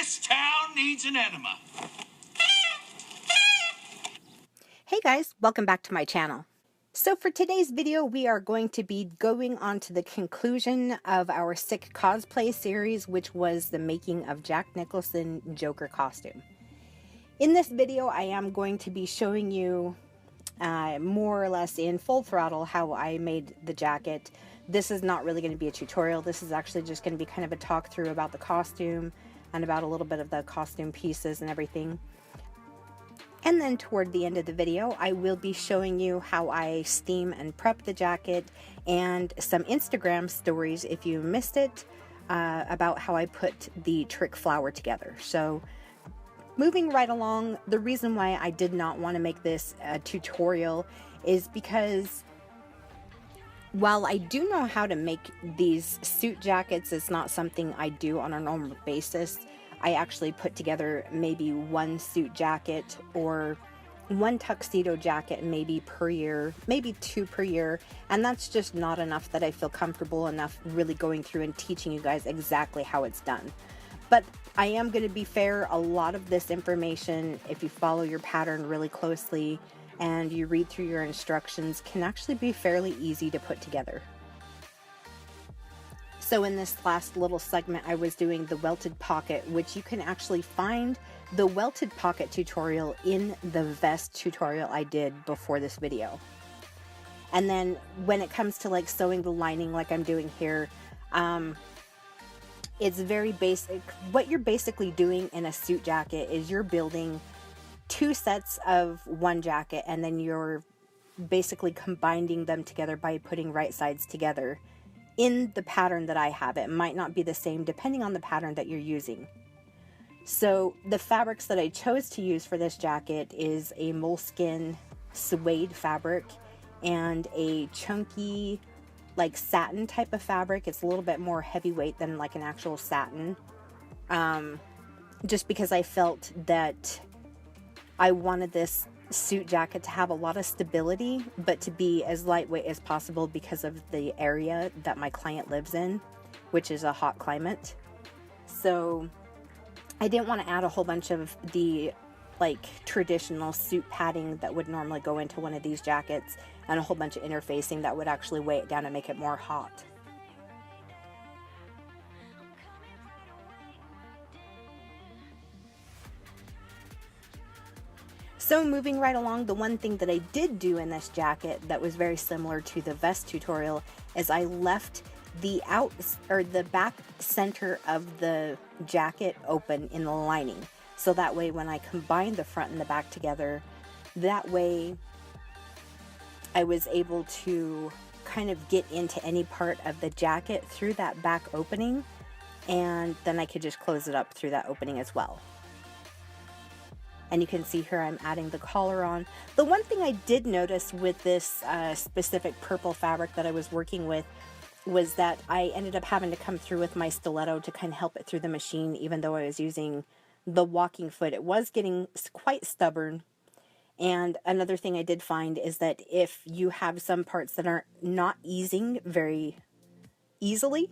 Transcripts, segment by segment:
This town needs an enema. Hey guys, welcome back to my channel. So for today's video, we are going to be going on to the conclusion of our SiQ Cosplay Series, which was the making of Jack Nicholson Joker costume. In this video, I am going to be showing you more or less in full throttle how I made the jacket. This is not really going to be a tutorial. This is actually just going to be kind of a talk through about the costume and about a little bit of the costume pieces and everything. And then toward the end of the video, I will be showing you how I steam and prep the jacket and some Instagram stories, if you missed it, about how I put the trick flower together. So moving right along, the reason why I did not want to make this a tutorial is because while I do know how to make these suit jackets, it's not something I do on a normal basis. I actually put together maybe one suit jacket or one tuxedo jacket maybe per year, maybe two per year, and that's just not enough that I feel comfortable enough really going through and teaching you guys exactly how it's done. But I am going to be fair, a lot of this information, if you follow your pattern really closely and you read through your instructions, can actually be fairly easy to put together. So in this last little segment, I was doing the welted pocket, which you can actually find the welted pocket tutorial in the vest tutorial I did before this video. And then when it comes to like sewing the lining like I'm doing here, it's very basic. What you're basically doing in a suit jacket is you're building two sets of one jacket, and then you're basically combining them together by putting right sides together in the pattern that I have. It might not be the same depending on the pattern that you're using. So the fabrics that I chose to use for this jacket is a moleskin suede fabric and a chunky like satin type of fabric. It's a little bit more heavyweight than like an actual satin, just because I felt that I wanted this suit jacket to have a lot of stability, but to be as lightweight as possible because of the area that my client lives in, which is a hot climate. So I didn't want to add a whole bunch of the like traditional suit padding that would normally go into one of these jackets and a whole bunch of interfacing that would actually weigh it down and make it more hot. So moving right along, the one thing that I did do in this jacket that was very similar to the vest tutorial is I left the the back center of the jacket open in the lining. So that way when I combined the front and the back together, that way I was able to kind of get into any part of the jacket through that back opening, and then I could just close it up through that opening as well. And you can see here I'm adding the collar on. The one thing I did notice with this specific purple fabric that I was working with was that I ended up having to come through with my stiletto to kind of help it through the machine, even though I was using the walking foot. It was getting quite stubborn. And another thing I did find is that if you have some parts that are not easing very easily,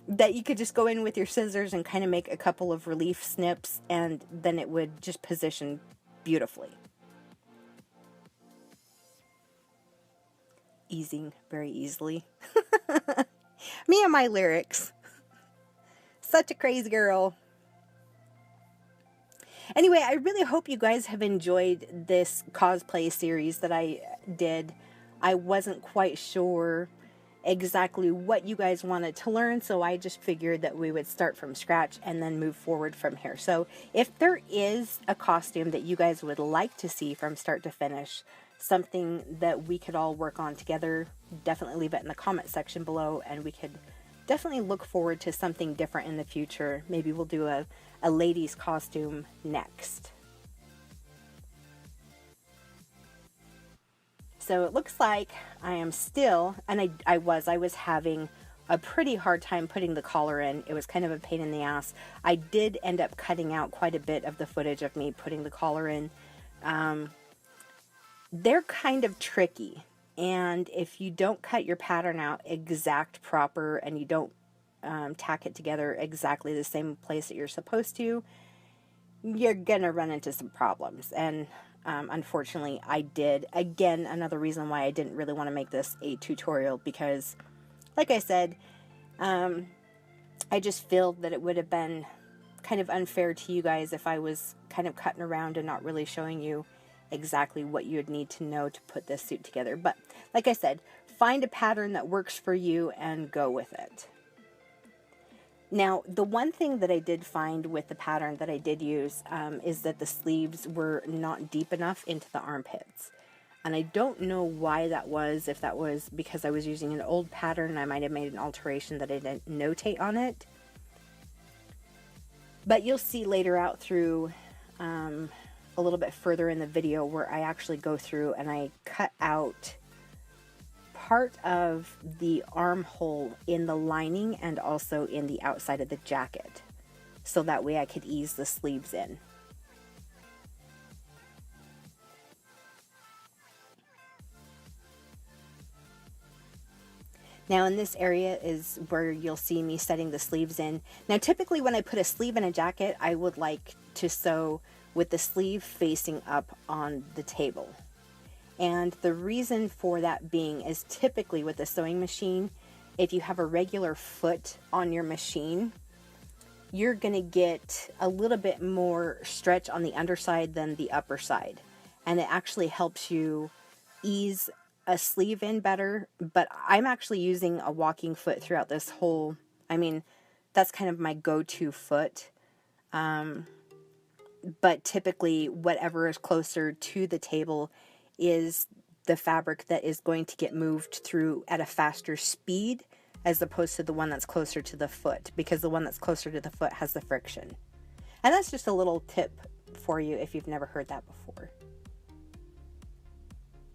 that you could just go in with your scissors and kind of make a couple of relief snips, and then it would just position beautifully. Easing very easily. Me and my lyrics. Such a crazy girl. Anyway, I really hope you guys have enjoyed this cosplay series that I did. I wasn't quite sure exactly what you guys wanted to learn, so I just figured that we would start from scratch and then move forward from here. So if there is a costume that you guys would like to see from start to finish, something that we could all work on together, definitely leave it in the comment section below, and we could definitely look forward to something different in the future. Maybe we'll do a ladies costume next. So it looks like I am still, and I was having a pretty hard time putting the collar in. It was kind of a pain in the ass. I did end up cutting out quite a bit of the footage of me putting the collar in. They're kind of tricky, and if you don't cut your pattern out exact proper and you don't tack it together exactly the same place that you're supposed to, you're gonna run into some problems. And unfortunately I did. Again, another reason why I didn't really want to make this a tutorial, because like I said, I just feel that it would have been kind of unfair to you guys if I was kind of cutting around and not really showing you exactly what you would need to know to put this suit together. But like I said, find a pattern that works for you and go with it. Now, the one thing that I did find with the pattern that I did use is that the sleeves were not deep enough into the armpits. And I don't know why that was, if that was because I was using an old pattern and I might have made an alteration that I didn't notate on it. But you'll see later out through a little bit further in the video where I actually go through and I cut out part of the armhole in the lining and also in the outside of the jacket, so that way I could ease the sleeves in. Now in this area is where you'll see me setting the sleeves in. Now typically when I put a sleeve in a jacket, I would like to sew with the sleeve facing up on the table. And the reason for that being is typically with a sewing machine, if you have a regular foot on your machine, you're going to get a little bit more stretch on the underside than the upper side. And it actually helps you ease a sleeve in better. But I'm actually using a walking foot throughout this whole, I mean, that's kind of my go-to foot. But typically whatever is closer to the table is the fabric that is going to get moved through at a faster speed, as opposed to the one that's closer to the foot, because the one that's closer to the foot has the friction. And that's just a little tip for you if you've never heard that before.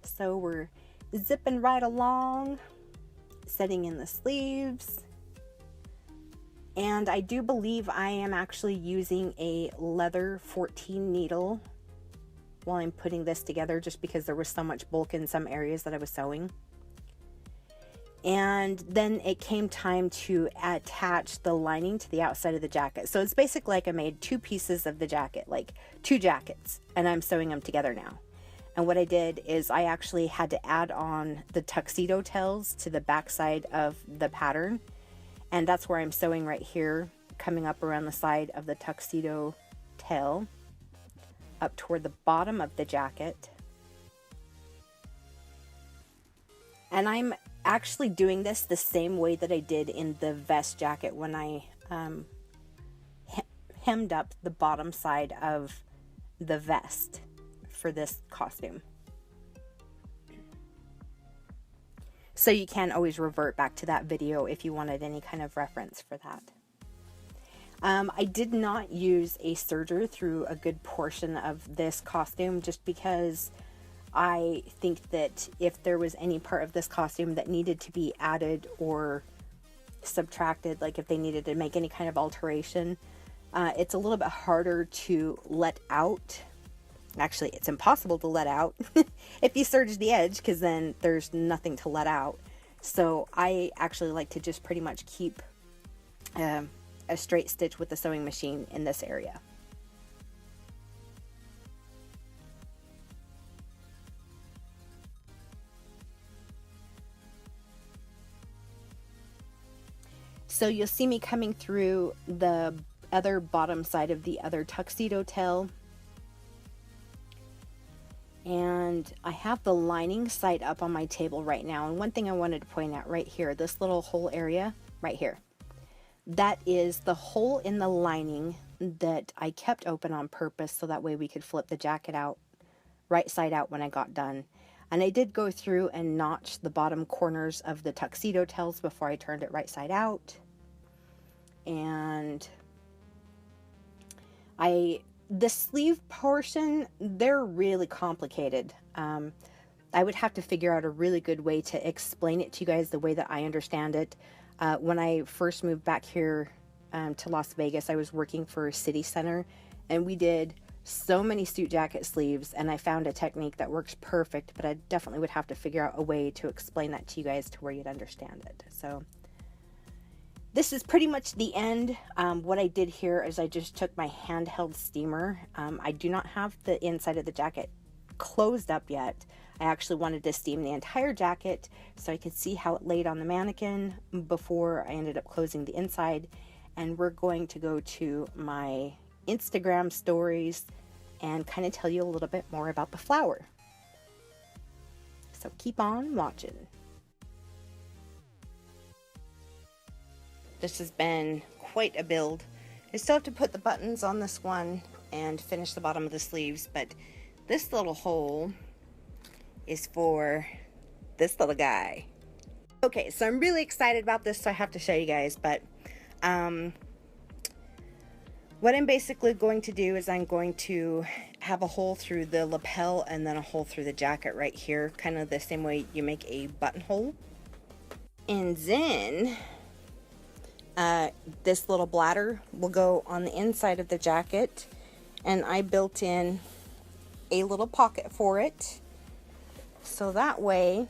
So we're zipping right along, setting in the sleeves. And I do believe I am actually using a leather 14 needle while I'm putting this together, just because there was so much bulk in some areas that I was sewing. And then it came time to attach the lining to the outside of the jacket. So it's basically like I made two pieces of the jacket, like two jackets, and I'm sewing them together now. And what I did is I actually had to add on the tuxedo tails to the back side of the pattern. And that's where I'm sewing right here, coming up around the side of the tuxedo tail, up toward the bottom of the jacket. And I'm actually doing this the same way that I did in the vest jacket when I hemmed up the bottom side of the vest for this costume. So you can always revert back to that video if you wanted any kind of reference for that. I did not use a serger through a good portion of this costume, just because I think that if there was any part of this costume that needed to be added or subtracted, like if they needed to make any kind of alteration, it's a little bit harder to let out. Actually, it's impossible to let out if you serge the edge, because then there's nothing to let out. So I actually like to just pretty much keep a straight stitch with the sewing machine in this area. So you'll see me coming through the other bottom side of the other tuxedo tail. And I have the lining side up on my table right now. And one thing I wanted to point out right here, this little hole area right here, that is the hole in the lining that I kept open on purpose, so that way we could flip the jacket out right side out when I got done. And I did go through and notch the bottom corners of the tuxedo tails before I turned it right side out. And the sleeve portion, they're really complicated. I would have to figure out a really good way to explain it to you guys the way that I understand it. When I first moved back here to Las Vegas, I was working for City Center, and we did so many suit jacket sleeves, and I found a technique that works perfect, but I definitely would have to figure out a way to explain that to you guys to where you'd understand it. So This is pretty much the end. What I did here is I just took my handheld steamer. I do not have the inside of the jacket closed up yet. I actually wanted to steam the entire jacket so I could see how it laid on the mannequin before I ended up closing the inside. And we're going to go to my Instagram stories and kind of tell you a little bit more about the flower. So keep on watching. This has been quite a build. I still have to put the buttons on this one and finish the bottom of the sleeves, but this little hole is for this little guy. Okay, so I'm really excited about this, so I have to show you guys, but what I'm basically going to do is I'm going to have a hole through the lapel and then a hole through the jacket right here, kind of the same way you make a buttonhole. And then this little bladder will go on the inside of the jacket, and I built in a little pocket for it, so that way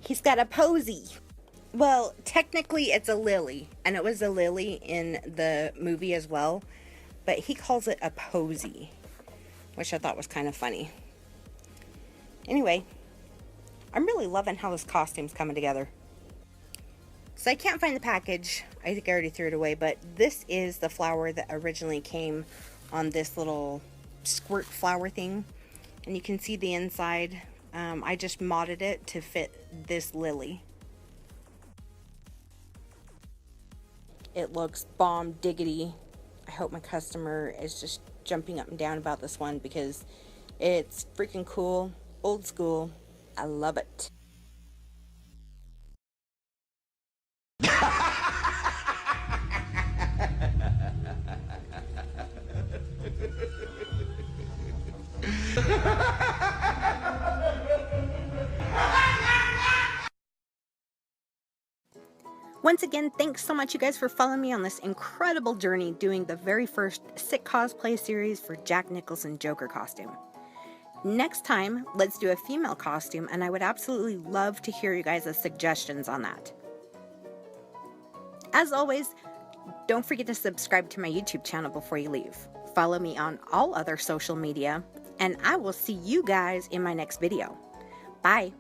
he's got a posy. Well, technically it's a lily, and it was a lily in the movie as well, but he calls it a posy, which I thought was kind of funny. Anyway, I'm really loving how this costume's coming together. So I can't find the package. I think I already threw it away, but this is the flower that originally came on this little squirt flower thing, and you can see the inside. I just modded it to fit this lily. It looks bomb diggity. I hope my customer is just jumping up and down about this one because it's freaking cool, old school. I love it. Once again, thanks so much you guys for following me on this incredible journey doing the very first SiQ Cosplay Series for Jack Nicholson Joker costume. Next time, let's do a female costume, and I would absolutely love to hear you guys' suggestions on that. As always, don't forget to subscribe to my YouTube channel before you leave. Follow me on all other social media, and I will see you guys in my next video. Bye!